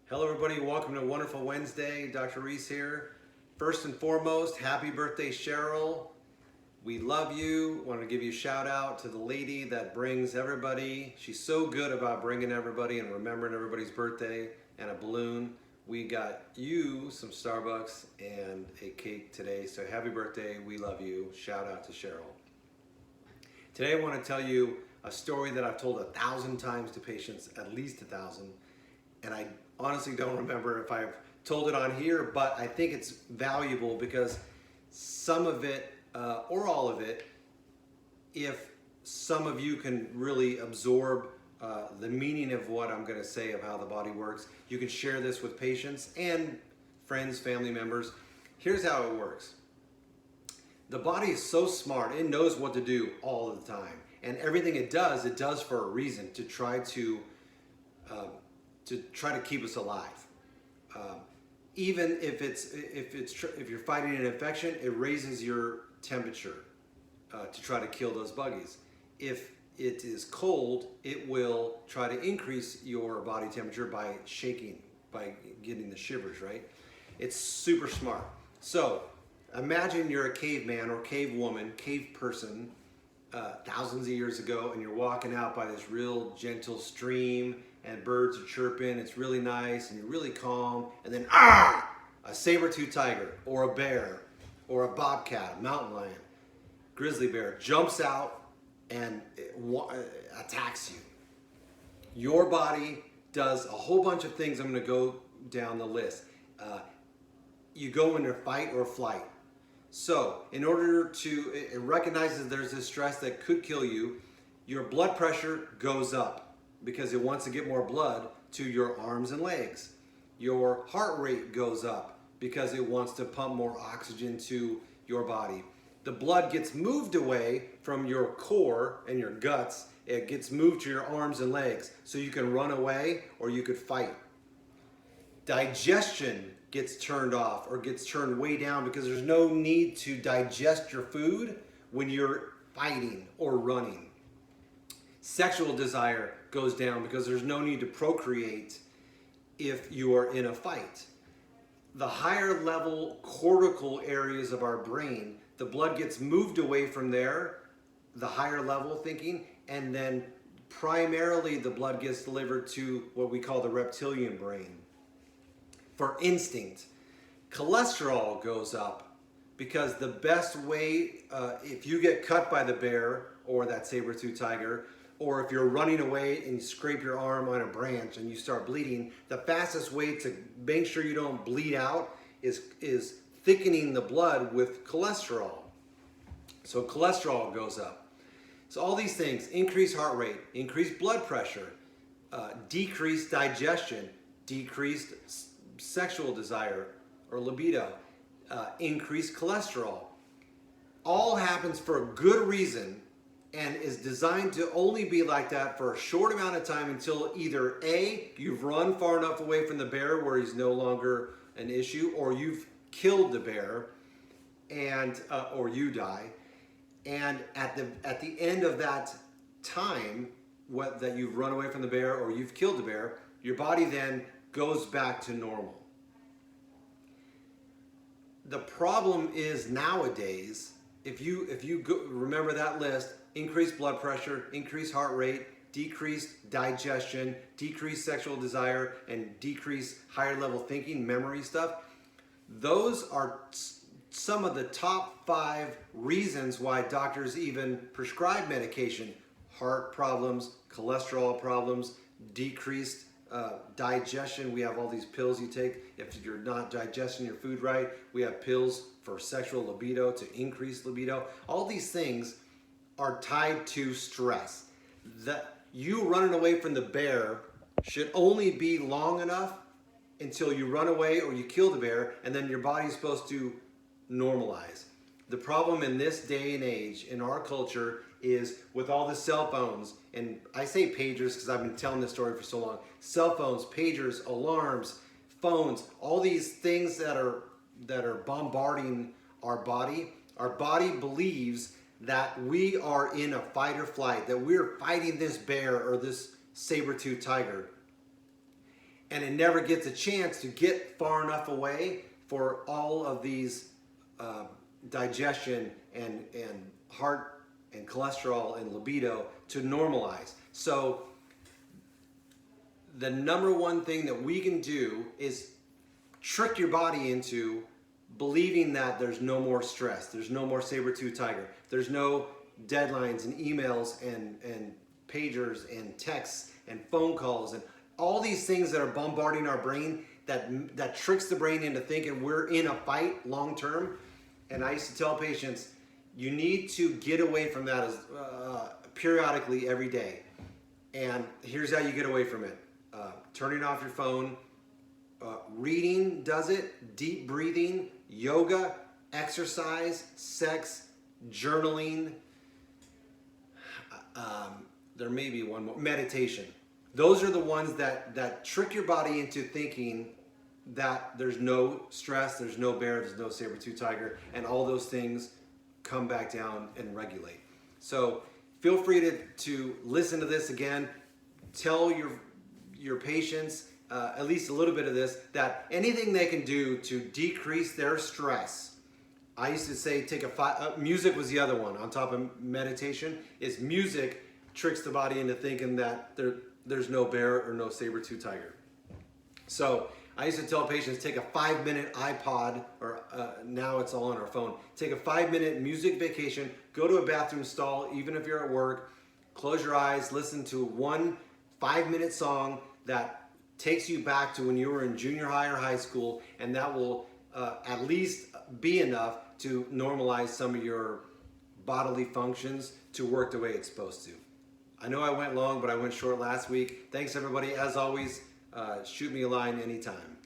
Hello everybody, welcome to Wonderful Wednesday. Dr. Reese here. First and foremost, happy birthday Cheryl. We love you. Want to give you a shout out to the lady that brings everybody. She's so good about bringing everybody and remembering everybody's birthday and a balloon. We got you some Starbucks and a cake today, so happy birthday. We love you. Shout out to Cheryl. Today I want to tell you a story that I've told 1,000 times to patients, at least 1,000, and I honestly don't remember if I've told it on here, but I think it's valuable because some of it, or all of it, if some of you can really absorb the meaning of what I'm going to say of how the body works, you can share this with patients and friends, family members. Here's how it works. The body is so smart, it knows what to do all the time. And everything it does for a reason, to try to keep us alive. Even if you're fighting an infection, it raises your temperature to try to kill those buggies. If it is cold, it will try to increase your body temperature by shaking, by getting the shivers, right? It's super smart. So imagine you're a caveman or cave woman, cave person, thousands of years ago, and you're walking out by this real gentle stream and birds are chirping, it's really nice and you're really calm, and then a saber-toothed tiger or a bear or a bobcat, a mountain lion, grizzly bear jumps out and attacks you. Your body does a whole bunch of things. I'm going to go down the list. You go into fight or flight. So in order to, it recognizes there's this stress that could kill you, your blood pressure goes up because it wants to get more blood to your arms and legs. Your heart rate goes up because it wants to pump more oxygen to your body. The blood gets moved away from your core and your guts. It gets moved to your arms and legs so you can run away or you could fight. Digestion gets turned off or gets turned way down because there's no need to digest your food when you're fighting or running. Sexual desire goes down because there's no need to procreate if you are in a fight. The higher level cortical areas of our brain, the blood gets moved away from there, the higher level thinking, and then primarily the blood gets delivered to what we call the reptilian brain for instinct. Cholesterol goes up because the best way, if you get cut by the bear or that saber-toothed tiger, or if you're running away and you scrape your arm on a branch and you start bleeding, the fastest way to make sure you don't bleed out is thickening the blood with cholesterol. So cholesterol goes up. So all these things, increased heart rate, increased blood pressure, decreased digestion, decreased sexual desire or libido, increased cholesterol, all happens for a good reason and is designed to only be like that for a short amount of time until either A, you've run far enough away from the bear where he's no longer an issue, or you've killed the bear and or you die. And at the end of that time, that you've run away from the bear or you've killed the bear, your body then goes back to normal. The problem is nowadays, if you remember that list, increased blood pressure, increased heart rate, decreased digestion, decreased sexual desire, and decreased higher level thinking, memory stuff, those are some of the top 5 reasons why doctors even prescribe medication. Heart problems, cholesterol problems, decreased digestion. We have all these pills you take if you're not digesting your food right. We have pills for sexual libido to increase libido. All these things are tied to stress. That you running away from the bear should only be long enough until you run away or you kill the bear, and then your body's supposed to normalize. The problem in this day and age in our culture is with all the cell phones, and I say pagers because I've been telling this story for so long. Cell phones, pagers, alarms, phones, all these things that are bombarding our body. Our body believes that we are in a fight or flight, that we're fighting this bear or this saber-toothed tiger. and it never gets a chance to get far enough away for all of these digestion and heart and cholesterol and libido to normalize. So the number one thing that we can do is trick your body into believing that there's no more stress, there's no more saber-tooth tiger, there's no deadlines and emails and pagers and texts and phone calls and all these things that are bombarding our brain that tricks the brain into thinking we're in a fight long term. And I used to tell patients, you need to get away from that as periodically every day. And here's how you get away from it. Turning off your phone, reading does it, deep breathing, yoga, exercise, sex, journaling. There may be one more, meditation. Those are the ones that trick your body into thinking that there's no stress, there's no bear, there's no saber-tooth tiger, and all those things come back down and regulate. So feel free to listen to this again. Tell your patients, at least a little bit of this, that anything they can do to decrease their stress. I used to say music was the other one on top of meditation, is music tricks the body into thinking that there's no bear or no saber-tooth tiger. So I used to tell patients, take a 5-minute iPod, or now it's all on our phone. Take a 5-minute music vacation, go to a bathroom stall, even if you're at work, close your eyes, listen to one 5-minute song that takes you back to when you were in junior high or high school, and that will at least be enough to normalize some of your bodily functions to work the way it's supposed to. I know I went long, but I went short last week. Thanks everybody. As always, shoot me a line anytime.